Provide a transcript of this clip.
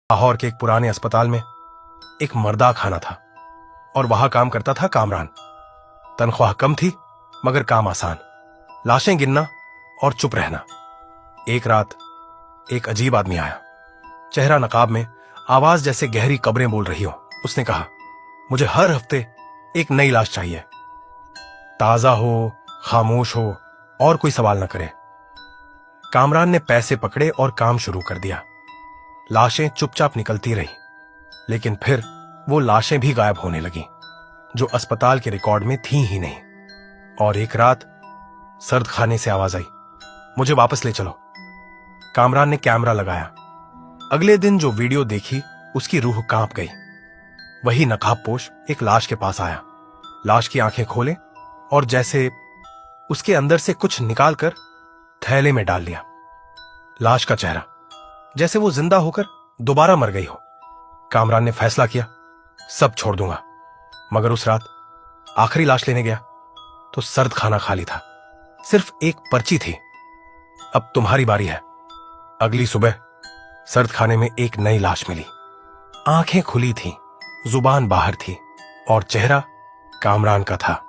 लाहौर के एक पुराने अस्पताल में एक मर्दा खाना था और वहां काम करता था कामरान। तनख्वाह कम थी मगर काम आसान, लाशें गिनना और चुप रहना। एक रात एक अजीब आदमी आया, चेहरा नकाब में, आवाज जैसे गहरी कब्रें बोल रही हो। उसने कहा, मुझे हर हफ्ते एक नई लाश चाहिए, ताजा हो, खामोश हो और कोई सवाल न करे। कामरान ने पैसे पकड़े और काम शुरू कर दिया। लाशें चुपचाप निकलती रही, लेकिन फिर वो लाशें भी गायब होने लगीं, जो अस्पताल के रिकॉर्ड में थी ही नहीं। और एक रात सर्द खाने से आवाज आई, मुझे वापस ले चलो। कामरान ने कैमरा लगाया। अगले दिन जो वीडियो देखी उसकी रूह कांप गई। वही नकाबपोश एक लाश के पास आया, लाश की आंखें खोले और जैसे उसके अंदर से कुछ निकालकर थैले में डाल लिया। लाश का चेहरा जैसे वो जिंदा होकर दोबारा मर गई हो। कामरान ने फैसला किया, सब छोड़ दूंगा। मगर उस रात आखिरी लाश लेने गया तो सर्द खाना खाली था, सिर्फ एक पर्ची थी, अब तुम्हारी बारी है। अगली सुबह सर्द खाने में एक नई लाश मिली। आंखें खुली थीं, जुबान बाहर थी और चेहरा कामरान का था।